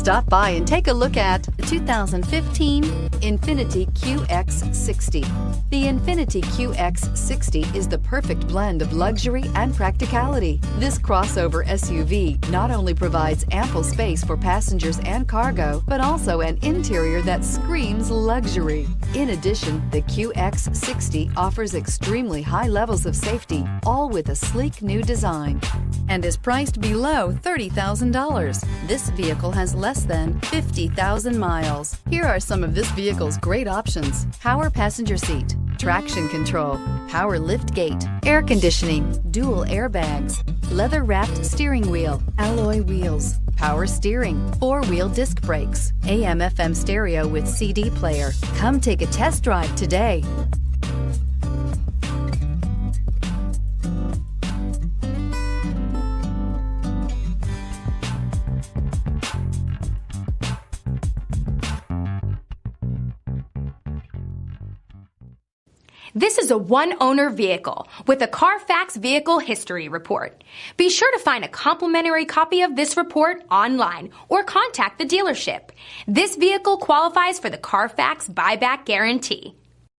Stop by and take a look at the 2015 INFINITI QX60. The INFINITI QX60 is the perfect blend of luxury and practicality. This crossover SUV not only provides ample space for passengers and cargo, but also an interior that screams luxury. In addition, the QX60 offers extremely high levels of safety, all with a sleek new design, and is priced below $30,000. This vehicle has less than 50,000 miles. Here are some of this vehicle's great options: power passenger seat, traction control, power liftgate, air conditioning, dual airbags, leather-wrapped steering wheel, alloy wheels, power steering, four-wheel disc brakes, AM/FM stereo with CD player. Come take a test drive today. This is a one-owner vehicle with a CARFAX Vehicle History Report. Be sure to find a complimentary copy of this report online or contact the dealership. This vehicle qualifies for the CARFAX Buyback Guarantee.